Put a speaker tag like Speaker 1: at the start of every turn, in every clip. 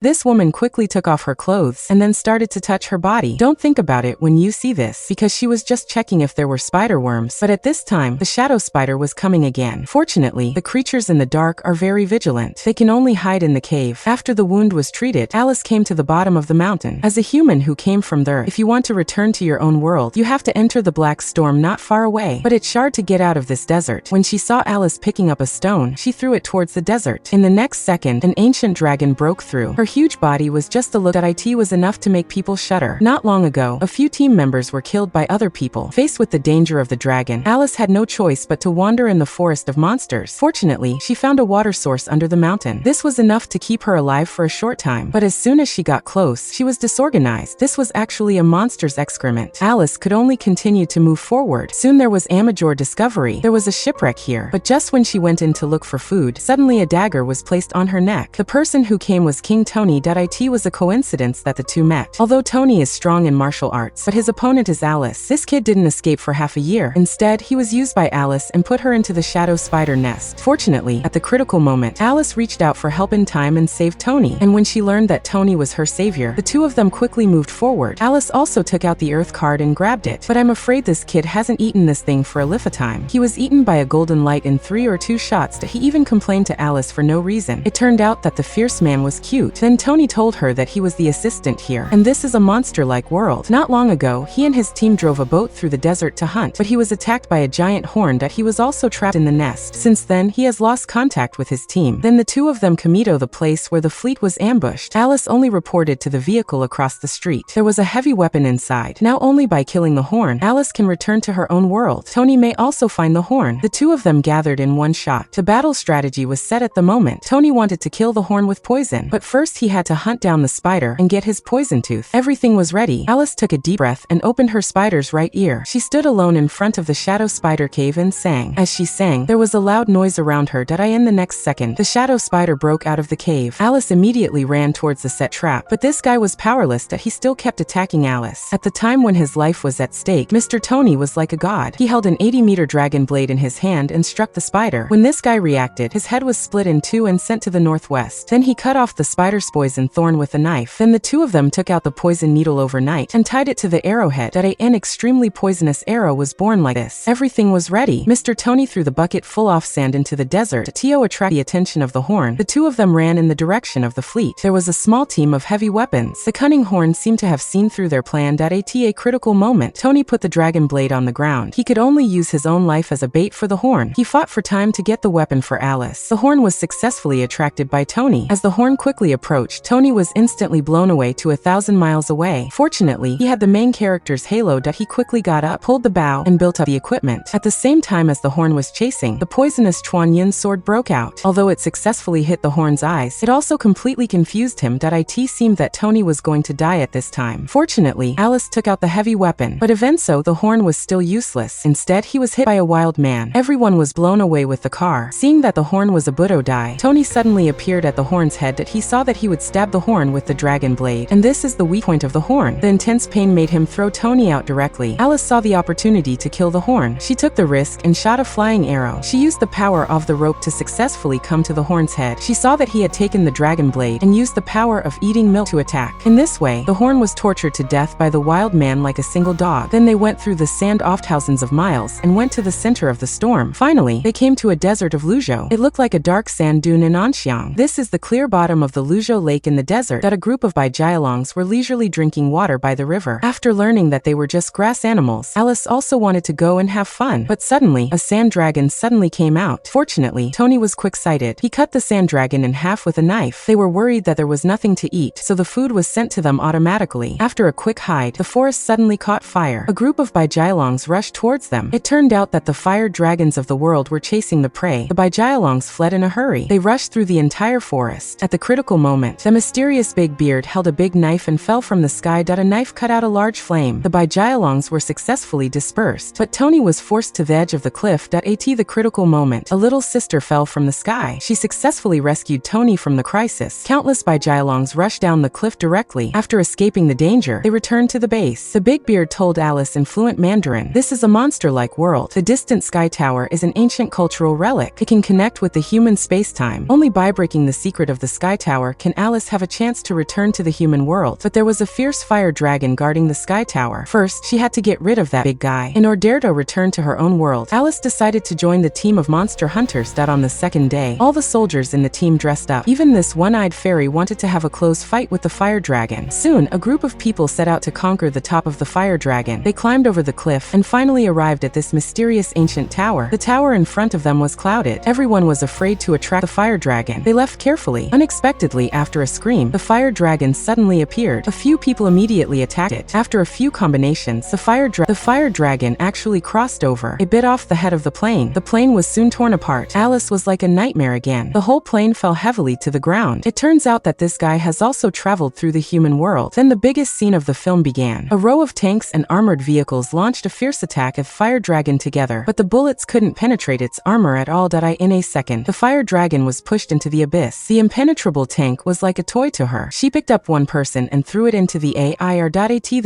Speaker 1: This woman quickly took off her clothes and then started to touch her body. Don't think about it when you see this, because she was just checking if there were spider worms. But at this time, the shadow spider was coming again. Fortunately, the creatures in the dark are very vigilant. They can only hide in the cave. After the wound was treated, Alice came to the bottom of the mountain. As a human who came from there, if you want to return to your own world, you have to enter the black storm not far away. But it's hard to get out of this desert. When she saw Alice picking up a stone, she threw it towards the desert. In the next second, an ancient dragon broke through. Her huge body was just a look at it was enough to make people shudder. Not long ago, a few team members were killed by other people. Faced with the danger of the dragon, Alice had no choice but to wander in the forest of monsters. Fortunately, she found a water source under the mountain. This was enough to keep her alive for a short time, but as soon as she got close, she was disorganized. This was actually a monster's excrement. Alice could only continue to move forward. Soon there was Amajor discovery. There was a shipwreck here, but just when she went in to look for food, suddenly a dagger was placed on her neck. The person who came was King Tony. It was a coincidence that the two met. Although Tony is strong in martial arts, but his opponent is Alice. This kid didn't escape for half a year. Instead, he was used by Alice and put her into the shadow spider nest. Fortunately, at the critical moment, Alice reached out for help in time and saved Tony. And when she learned that Tony was her savior, the two of them quickly moved forward. Alice also took out the earth card and grabbed it. But I'm afraid this kid hasn't eaten this thing for a lifetime. He was eaten by a golden light in 3 or 2 shots. He even complained to Alice for no reason. It turned out that the fierce man was cute. Then Tony told her that he was the assistant here, and this is a monster-like world. Not long ago, he and his team drove a boat through the desert to hunt, but he was attacked by a giant horn. He was also trapped in the nest. Since then, he has lost contact with his team. Then the two of them committed the place where the fleet was ambushed. Alice only reported to the vehicle across the street. There was a heavy weapon inside. Now only by killing the horn, Alice can return to her own world. Tony may also find the horn. The two of them gathered in one shot. The battle strategy was set at the moment. Tony wanted to kill the horn with poison, but first he had to hunt down the spider and get his poison tooth. Everything was ready. Alice took a deep breath and opened her spider's right ear. She stood alone in front of the shadow spider cave and sang. As she sang, there was a loud noise around her. In the next second, the shadow spider broke out of the cave. Alice immediately ran towards the set trap, but this guy was powerless. He still kept attacking Alice. At the time when his life was at stake, Mr. Tony was like a god. He held an 80-meter dragon blade in his hand and struck the spider. When this guy reacted, his head was split in 2 and sent to the northwest. Then he cut off the spider's poison thorn with a knife. Then the two of them took out the poison needle overnight and tied it to the arrowhead. An extremely poisonous arrow was born like this. Everything was ready. Mr. Tony threw the bucket full of sand into the desert to attract the attention of the horn. The two of them ran in the direction of the fleet. There was a small team of heavy weapons. The cunning horn seemed to have seen through their plan. At a critical moment, Tony put the dragon blade on the ground. He could only use his own life as a bait for the horn. He fought for time to get the weapon for Alice. The horn was successfully attracted by Tony. As the horn quickly approached, Tony was instantly blown away to 1,000 miles away. Fortunately, he had the main character's halo. He quickly got up, pulled the bow, and built up the equipment. At the same time as the horn was chasing, the poisonous Chuan Yin sword broke out. Although it successfully hit the horn's eyes, it also completely confused him. It seemed that Tony was going to die at this time. Fortunately, Alice took out the heavy weapon, but eventually the horn was still useless. Instead, he was hit by a wild man. Everyone was blown away with the car. Seeing that the horn was a Budo die, Tony suddenly appeared at the horn's head. He saw that he would stab the horn with the dragon blade, and this is the weak point of the horn. The intense pain made him throw Tony out directly. Alice saw the opportunity to kill the horn. She took the risk and shot a flying arrow. She used the power of the rope to successfully come to the horn's head. She saw that he had taken the dragon blade and used the power of eating milk to attack. In this way, the horn was tortured to death by the wild man like a single dog. Then they went through the sand off thousands of miles and went to the center of the storm. Finally, they came to a desert of Luzhou. It looked like a dark sand dune in Anxiang. This is the clear bottom of the Luzhou Lake in the desert. A group of Baijialongs were leisurely drinking water by the river. After learning that they were just grass animals, Alice also wanted to go and have fun. But suddenly, a sand dragon suddenly came out. Fortunately, Tony was quick-sighted. He cut the sand dragon in half with a knife. They were worried that there was nothing to eat, so the food was sent to them automatically. After a quick hide, the forest suddenly caught fire. A group of Baijialongs rushed towards them. It turned out that the fire dragons of the world were chasing the prey. The Baijialongs fled in a hurry. They rushed through the entire forest. At the critical moment, the mysterious Big Beard held a big knife and fell from the sky. A knife cut out a large flame. The Baijialongs were successfully dispersed, but Tony was forced to the edge of the cliff. At the critical moment, a little sister fell from the sky. She successfully rescued Tony from the crisis. Countless Baijialongs rushed down the cliff directly. After escaping the danger, they returned to the base. The Big Beard told Alice in fluent Mandarin, "This is a monster-like world. The distant sky tower is an ancient cultural relic. It can connect with the human space-time. Only by breaking the secret of the sky tower can can Alice have a chance to return to the human world, but there was a fierce fire dragon guarding the sky tower. First, she had to get rid of that big guy. In order to return to her own world, Alice decided to join the team of monster hunters. On the second day, all the soldiers in the team dressed up. Even this one-eyed fairy wanted to have a close fight with the fire dragon. Soon, a group of people set out to conquer the top of the fire dragon. They climbed over the cliff and finally arrived at this mysterious ancient tower. The tower in front of them was clouded. Everyone was afraid to attract the fire dragon. They left carefully. Unexpectedly, after a scream, the fire dragon suddenly appeared. A few people immediately attacked it. After a few combinations, the fire dragon actually crossed over. It bit off the head of the plane. The plane was soon torn apart. Alice was like a nightmare again. The whole plane fell heavily to the ground. It turns out that this guy has also traveled through the human world. Then the biggest scene of the film began. A row of tanks and armored vehicles launched a fierce attack of fire dragon together, but the bullets couldn't penetrate its armor at all. In a second, the fire dragon was pushed into the abyss. The impenetrable tank was like a toy to her. She picked up one person and threw it into the air.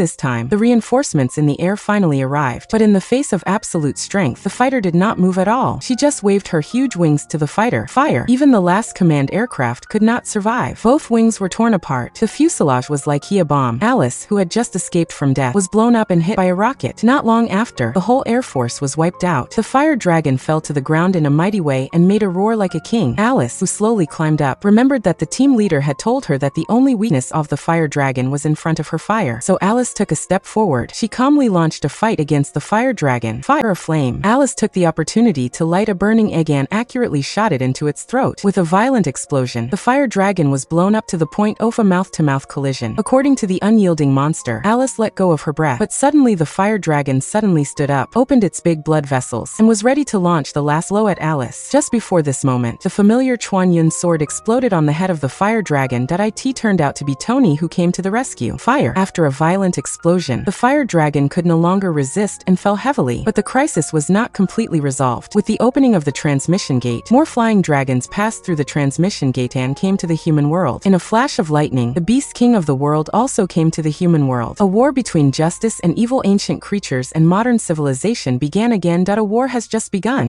Speaker 1: This time, the reinforcements in the air finally arrived, but in the face of absolute strength, the fighter did not move at all. She just waved her huge wings to the fighter. Fire! Even the last command aircraft could not survive. Both wings were torn apart. The fuselage was like a bomb. Alice, who had just escaped from death, was blown up and hit by a rocket. Not long after, the whole air force was wiped out. The fire dragon fell to the ground in a mighty way and made a roar like a king. Alice, who slowly climbed up, remembered that the team leader had told her that the only weakness of the fire dragon was in front of her fire. So Alice took a step forward. She calmly launched a fight against the fire dragon. Fire aflame. Alice took the opportunity to light a burning egg and accurately shot it into its throat. With a violent explosion, the fire dragon was blown up to the point of a mouth-to-mouth collision. According to the unyielding monster, Alice let go of her breath, but suddenly the fire dragon suddenly stood up, opened its big blood vessels, and was ready to launch the last blow at Alice. Just before this moment, the familiar Chuan Yun sword exploded on the head of the fire dragon. It turned out to be Tony, who came to the rescue. Fire. After a violent explosion, the fire dragon could no longer resist and fell heavily, but the crisis was not completely resolved. With the opening of the transmission gate, more flying dragons passed through the transmission gate and came to the human world. In a flash of lightning, the Beast King of the world also came to the human world. A war between justice and evil, ancient creatures and modern civilization began again. A war has just begun.